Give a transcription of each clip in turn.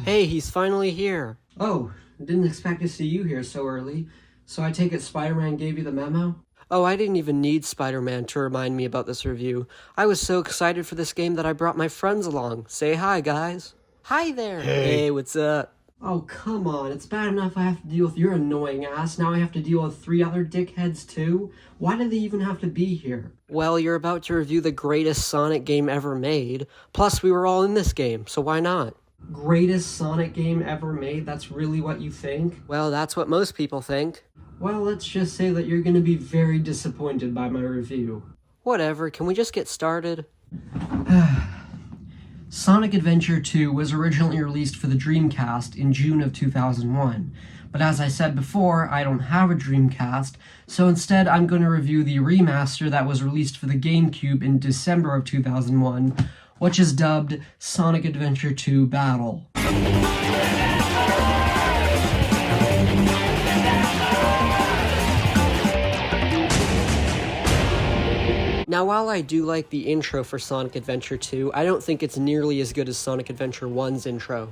Hey, he's finally here. Oh, didn't expect to see you here so early. So I take it Spider-Man gave you the memo? Oh, I didn't even need Spider-Man to remind me about this review. I was so excited for this game that I brought my friends along. Say hi, guys. Hi there. Hey, what's up? Oh, come on. It's bad enough I have to deal with your annoying ass. Now I have to deal with 3 other dickheads too? Why do they even have to be here? Well, you're about to review the greatest Sonic game ever made. Plus, we were all in this game, so why not? Greatest Sonic game ever made? That's really what you think? Well, that's what most people think. Well, let's just say that you're gonna be very disappointed by my review. Whatever, can we just get started? Sonic Adventure 2 was originally released for the Dreamcast in June of 2001, but as I said before, I don't have a Dreamcast, so instead I'm going to review the remaster that was released for the GameCube in December of 2001, which is dubbed Sonic Adventure 2 Battle. Now, while I do like the intro for Sonic Adventure 2, I don't think it's nearly as good as Sonic Adventure 1's intro.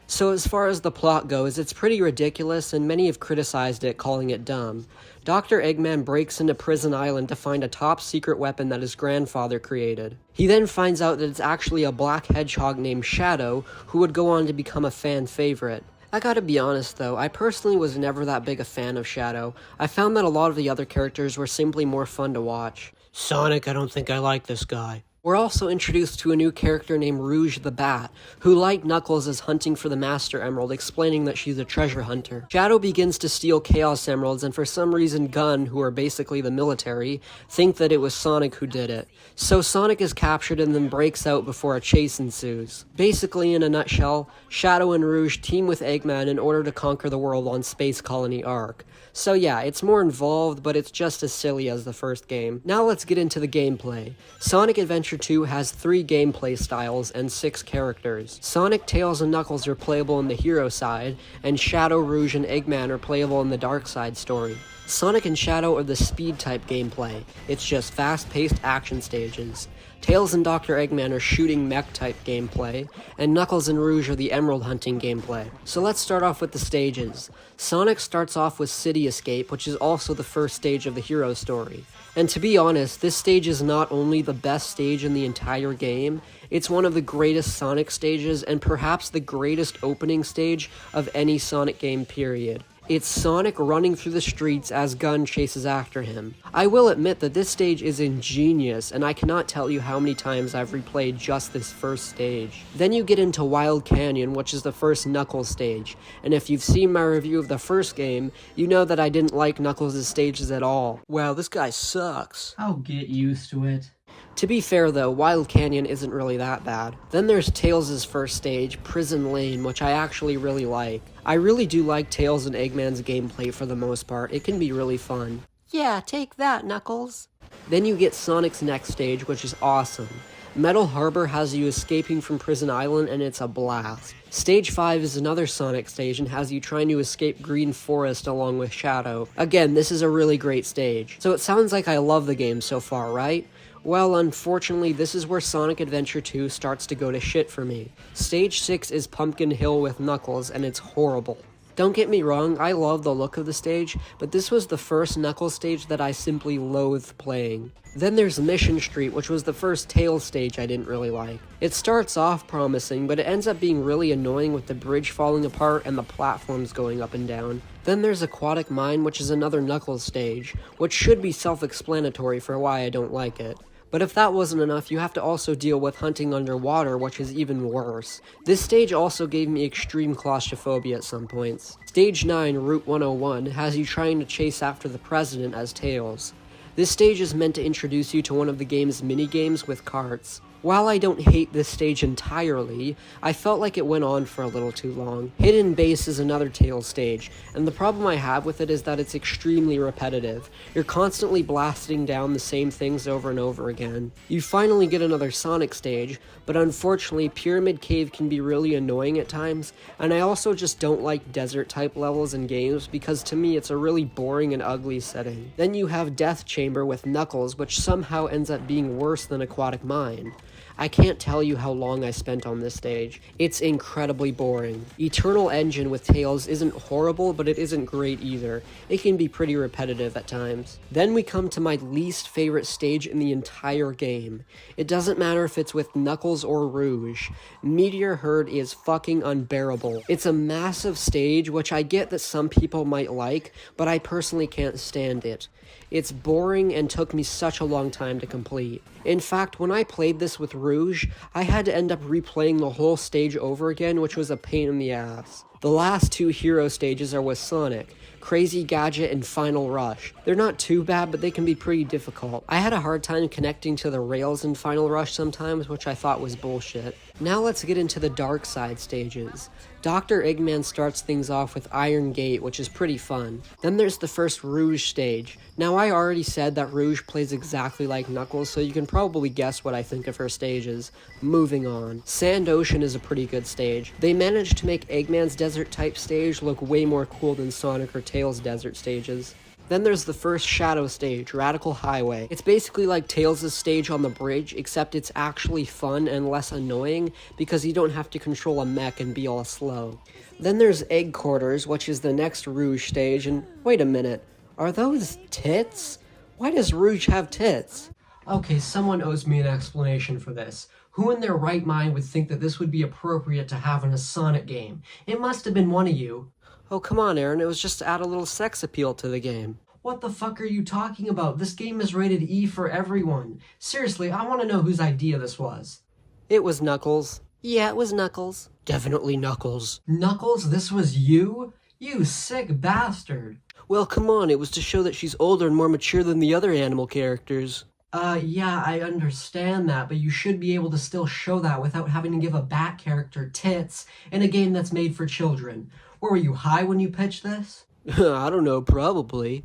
So as far as the plot goes, it's pretty ridiculous, and many have criticized it, calling it dumb. Dr. Eggman breaks into Prison Island to find a top-secret weapon that his grandfather created. He then finds out that it's actually a black hedgehog named Shadow, who would go on to become a fan favorite. I gotta be honest though, I personally was never that big a fan of Shadow. I found that a lot of the other characters were simply more fun to watch. Sonic, I don't think I like this guy. We're also introduced to a new character named Rouge the Bat, who, like Knuckles, is hunting for the Master Emerald, explaining that she's a treasure hunter. Shadow begins to steal Chaos Emeralds, and for some reason Gun, who are basically the military, think that it was Sonic who did it. So Sonic is captured and then breaks out before a chase ensues. Basically, in a nutshell, Shadow and Rouge team with Eggman in order to conquer the world on Space Colony Arc. So yeah, it's more involved, but it's just as silly as the first game. Now let's get into the gameplay. Sonic Adventure 2 has 3 gameplay styles and 6 characters. Sonic, Tails, and Knuckles are playable in the hero side, and Shadow, Rouge, and Eggman are playable in the dark side story. Sonic and Shadow are the speed type gameplay. It's just fast-paced action stages. Tails and Dr. Eggman are shooting mech type gameplay, and Knuckles and Rouge are the emerald hunting gameplay. So let's start off with the stages. Sonic starts off with City Escape, which is also the first stage of the hero story. And to be honest, this stage is not only the best stage in the entire game, it's one of the greatest Sonic stages and perhaps the greatest opening stage of any Sonic game period. It's Sonic running through the streets as Gun chases after him. I will admit that this stage is ingenious, and I cannot tell you how many times I've replayed just this first stage. Then you get into Wild Canyon, which is the first Knuckles stage, and if you've seen my review of the first game, you know that I didn't like Knuckles' stages at all. Wow, this guy sucks. I'll get used to it. To be fair though, Wild Canyon isn't really that bad. Then there's Tails' first stage, Prison Lane, which I actually really like. I really do like Tails and Eggman's gameplay for the most part. It can be really fun. Yeah, take that, Knuckles. Then you get Sonic's next stage, which is awesome. Metal Harbor has you escaping from Prison Island, and it's a blast. Stage 5 is another Sonic stage and has you trying to escape Green Forest along with Shadow. Again, this is a really great stage. So it sounds like I love the game so far, right? Well, unfortunately, this is where Sonic Adventure 2 starts to go to shit for me. Stage 6 is Pumpkin Hill with Knuckles, and it's horrible. Don't get me wrong, I love the look of the stage, but this was the first Knuckles stage that I simply loathed playing. Then there's Mission Street, which was the first Tails stage I didn't really like. It starts off promising, but it ends up being really annoying with the bridge falling apart and the platforms going up and down. Then there's Aquatic Mine, which is another Knuckles stage, which should be self-explanatory for why I don't like it. But if that wasn't enough, you have to also deal with hunting underwater, which is even worse. This stage also gave me extreme claustrophobia at some points. Stage 9, Route 101, has you trying to chase after the President as Tails. This stage is meant to introduce you to one of the game's mini-games with carts. While I don't hate this stage entirely, I felt like it went on for a little too long. Hidden Base is another Tails stage, and the problem I have with it is that it's extremely repetitive. You're constantly blasting down the same things over and over again. You finally get another Sonic stage, but unfortunately Pyramid Cave can be really annoying at times, and I also just don't like desert type levels in games because to me it's a really boring and ugly setting. Then you have Death Chamber, chamber with Knuckles, which somehow ends up being worse than Aquatic Mine. I can't tell you how long I spent on this stage. It's incredibly boring. Eternal Engine with Tails isn't horrible, but it isn't great either. It can be pretty repetitive at times. Then we come to my least favorite stage in the entire game. It doesn't matter if it's with Knuckles or Rouge. Meteor Herd is fucking unbearable. It's a massive stage, which I get that some people might like, but I personally can't stand it. It's boring and took me such a long time to complete. In fact, when I played this with Rouge, I had to end up replaying the whole stage over again, which was a pain in the ass. The last two hero stages are with Sonic, Crazy Gadget and Final Rush. They're not too bad, but they can be pretty difficult. I had a hard time connecting to the rails in Final Rush sometimes, which I thought was bullshit. Now let's get into the dark side stages. Dr. Eggman starts things off with Iron Gate, which is pretty fun. Then there's the first Rouge stage. Now I already said that Rouge plays exactly like Knuckles, so you can probably guess what I think of her stages. Moving on. Sand Ocean is a pretty good stage. They managed to make Eggman's desert type stage look way more cool than Sonic or Tails' desert stages. Then there's the first Shadow stage, Radical Highway. It's basically like Tails' stage on the bridge, except it's actually fun and less annoying because you don't have to control a mech and be all slow. Then there's Egg Quarters, which is the next Rouge stage, and wait a minute, are those tits? Why does Rouge have tits? Okay, someone owes me an explanation for this. Who in their right mind would think that this would be appropriate to have in a Sonic game? It must have been one of you. Oh, come on, Arron, it was just to add a little sex appeal to the game. What the fuck are you talking about? This game is rated E for everyone. Seriously, I want to know whose idea this was. It was Knuckles. Yeah, it was Knuckles. Definitely Knuckles. Knuckles, this was you? You sick bastard. Well, come on, it was to show that she's older and more mature than the other animal characters. Yeah, I understand that, but you should be able to still show that without having to give a bat character tits in a game that's made for children. Were you high when you pitched this? I don't know, probably.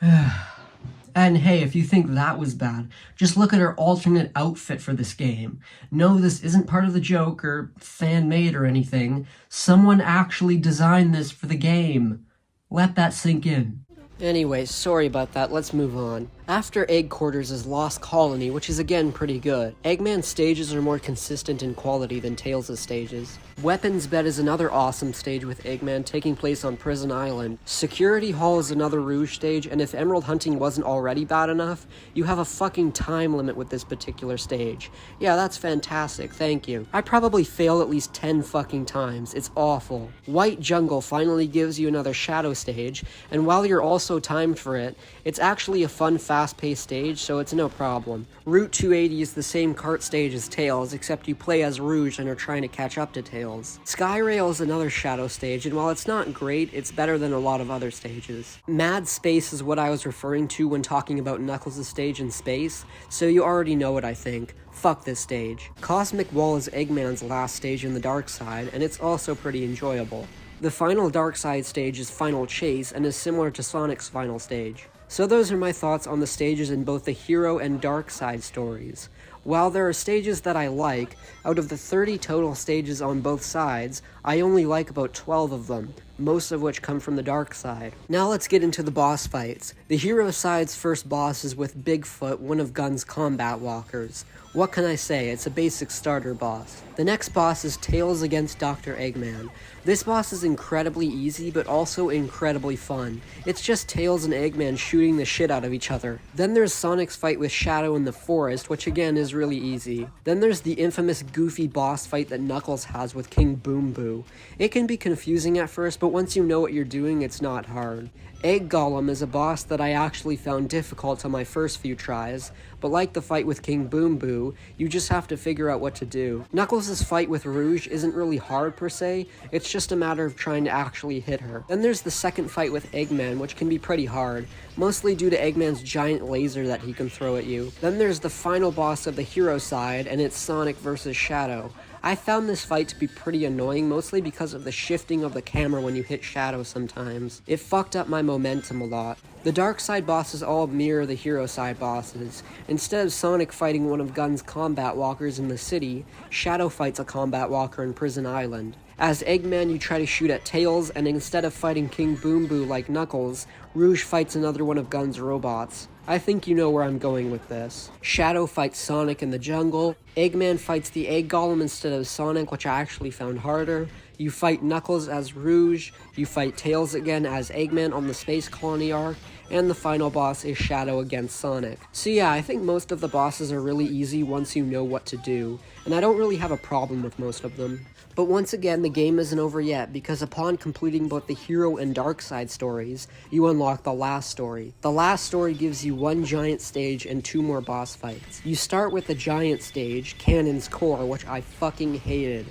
And hey, if you think that was bad, just look at her alternate outfit for this game. No, this isn't part of the joke or fan-made or anything. Someone actually designed this for the game. Let that sink in. Anyway, sorry about that, let's move on. After Egg Quarters is Lost Colony, which is again pretty good. Eggman's stages are more consistent in quality than Tails' stages. Weapons Bed is another awesome stage with Eggman taking place on Prison Island. Security Hall is another Rouge stage, and if Emerald Hunting wasn't already bad enough, you have a fucking time limit with this particular stage. Yeah, that's fantastic, thank you. I probably failed at least 10 fucking times, it's awful. White Jungle finally gives you another Shadow stage, and while you're also timed for it, it's actually a fun, fast-paced stage, so it's no problem. Route 280 is the same kart stage as Tails, except you play as Rouge and are trying to catch up to Tails. Skyrail is another Shadow stage, and while it's not great, it's better than a lot of other stages. Mad Space is what I was referring to when talking about Knuckles' stage in space, so you already know what I think. Fuck this stage. Cosmic Wall is Eggman's last stage in the dark side, and it's also pretty enjoyable. The final dark side stage is Final Chase, and is similar to Sonic's final stage. So those are my thoughts on the stages in both the hero and dark side stories. While there are stages that I like, out of the 30 total stages on both sides, I only like about 12 of them, most of which come from the dark side. Now let's get into the boss fights. The hero side's first boss is with Bigfoot, one of Gun's combat walkers. What can I say, it's a basic starter boss. The next boss is Tails against Dr. Eggman. This boss is incredibly easy, but also incredibly fun. It's just Tails and Eggman shooting the shit out of each other. Then there's Sonic's fight with Shadow in the forest, which again is really easy. Then there's the infamous goofy boss fight that Knuckles has with King Boom Boo. It can be confusing at first, but once you know what you're doing, it's not hard. Egg Golem is a boss that I actually found difficult on my first few tries, but like the fight with King Boom Boo, you just have to figure out what to do. Knuckles' fight with Rouge isn't really hard per se, it's just a matter of trying to actually hit her. Then there's the second fight with Eggman, which can be pretty hard, mostly due to Eggman's giant laser that he can throw at you. Then there's the final boss of the hero side, and it's Sonic vs. Shadow. I found this fight to be pretty annoying, mostly because of the shifting of the camera when you hit Shadow sometimes. It fucked up my momentum a lot. The dark side bosses all mirror the hero side bosses. Instead of Sonic fighting one of Gun's combat walkers in the city, Shadow fights a combat walker in Prison Island. As Eggman, you try to shoot at Tails, and instead of fighting King Boom Boo like Knuckles, Rouge fights another one of Gun's robots. I think you know where I'm going with this. Shadow fights Sonic in the jungle. Eggman fights the Egg Golem instead of Sonic, which I actually found harder. You fight Knuckles as Rouge. You fight Tails again as Eggman on the Space Colony arc. And the final boss is Shadow against Sonic. So yeah, I think most of the bosses are really easy once you know what to do, and I don't really have a problem with most of them. But once again, the game isn't over yet, because upon completing both the Hero and Dark Side stories, you unlock the last story. The last story gives you one giant stage and 2 more boss fights. You start with the giant stage, Cannon's Core, which I fucking hated.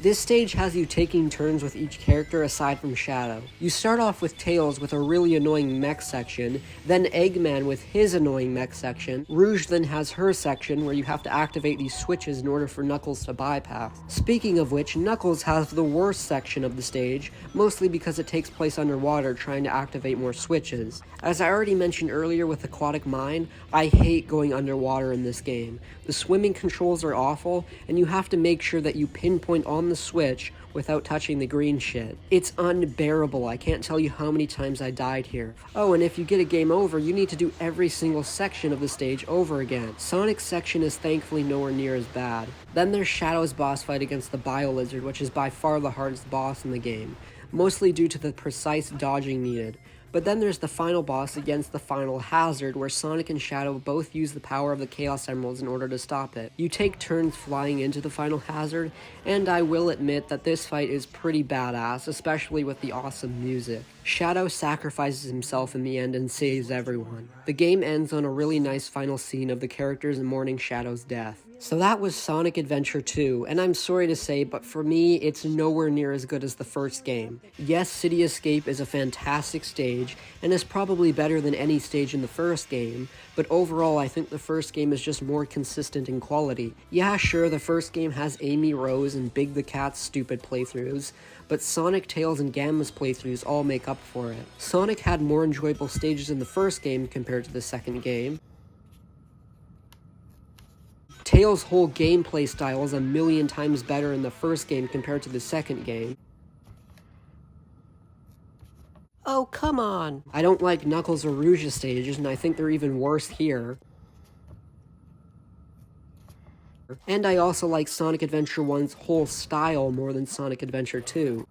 This stage has you taking turns with each character aside from Shadow. You start off with Tails with a really annoying mech section, then Eggman with his annoying mech section. Rouge then has her section where you have to activate these switches in order for Knuckles to bypass. Speaking of which, Knuckles has the worst section of the stage, mostly because it takes place underwater trying to activate more switches. As I already mentioned earlier with Aquatic Mine, I hate going underwater in this game. The swimming controls are awful, and you have to make sure that you pinpoint on the switch without touching the green shit. It's unbearable. I can't tell you how many times I died here. Oh, and if you get a game over, you need to do every single section of the stage over again. Sonic's section is thankfully nowhere near as bad. Then there's Shadow's boss fight against the Bio Lizard, which is by far the hardest boss in the game, mostly due to the precise dodging needed. But then there's the final boss against the final Hazard, where Sonic and Shadow both use the power of the Chaos Emeralds in order to stop it. You take turns flying into the final Hazard, and I will admit that this fight is pretty badass, especially with the awesome music. Shadow sacrifices himself in the end and saves everyone. The game ends on a really nice final scene of the characters mourning Shadow's death. So that was Sonic Adventure 2, and I'm sorry to say, but for me, it's nowhere near as good as the first game. Yes, City Escape is a fantastic stage, and is probably better than any stage in the first game, but overall I think the first game is just more consistent in quality. Yeah, sure, the first game has Amy Rose and Big the Cat's stupid playthroughs, but Sonic, Tails, and Gamma's playthroughs all make up for it. Sonic had more enjoyable stages in the first game compared to the second game. Tails' whole gameplay style is a million times better in the first game compared to the second game. Oh, come on! I don't like Knuckles or Rouge's stages, and I think they're even worse here. And I also like Sonic Adventure 1's whole style more than Sonic Adventure 2.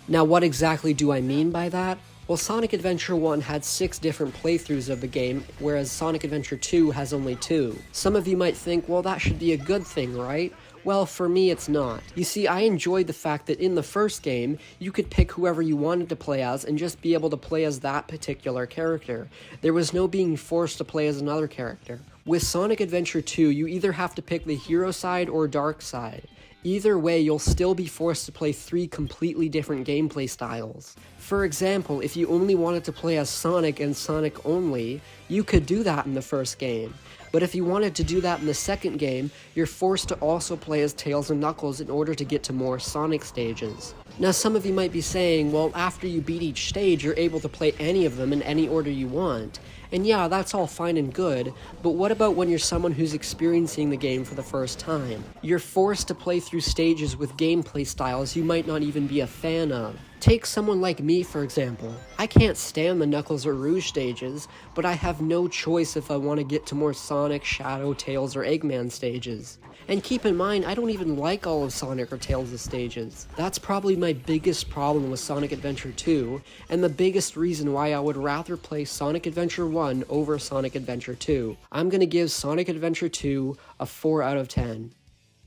Now, what exactly do I mean by that? Well, Sonic Adventure 1 had 6 different playthroughs of the game, whereas Sonic Adventure 2 has only 2. Some of you might think, well, that should be a good thing, right? Well, for me, it's not. You see, I enjoyed the fact that in the first game, you could pick whoever you wanted to play as and just be able to play as that particular character. There was no being forced to play as another character. With Sonic Adventure 2, you either have to pick the hero side or dark side. Either way, you'll still be forced to play 3 completely different gameplay styles. For example, if you only wanted to play as Sonic and Sonic only, you could do that in the first game. But if you wanted to do that in the second game, you're forced to also play as Tails and Knuckles in order to get to more Sonic stages. Now, some of you might be saying, well, after you beat each stage, you're able to play any of them in any order you want. And yeah, that's all fine and good, but what about when you're someone who's experiencing the game for the first time? You're forced to play through stages with gameplay styles you might not even be a fan of. Take someone like me, for example. I can't stand the Knuckles or Rouge stages, but I have no choice if I want to get to more Sonic, Shadow, Tails, or Eggman stages. And keep in mind, I don't even like all of Sonic or Tails' stages. That's probably my biggest problem with Sonic Adventure 2, and the biggest reason why I would rather play Sonic Adventure 1 over Sonic Adventure 2. I'm gonna give Sonic Adventure 2 a 4 out of 10.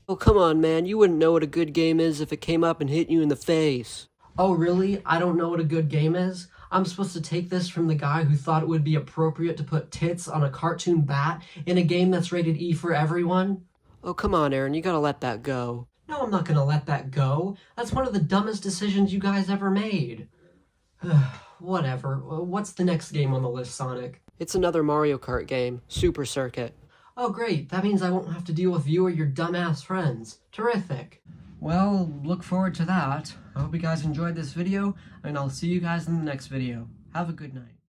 Oh, come on, man, you wouldn't know what a good game is if it came up and hit you in the face. Oh, really? I don't know what a good game is? I'm supposed to take this from the guy who thought it would be appropriate to put tits on a cartoon bat in a game that's rated E for everyone? Oh, come on, Aaron, you gotta let that go. No, I'm not gonna let that go. That's one of the dumbest decisions you guys ever made. Whatever. What's the next game on the list, Sonic? It's another Mario Kart game, Super Circuit. Oh, great. That means I won't have to deal with you or your dumbass friends. Terrific. Well, look forward to that. I hope you guys enjoyed this video, and I'll see you guys in the next video. Have a good night.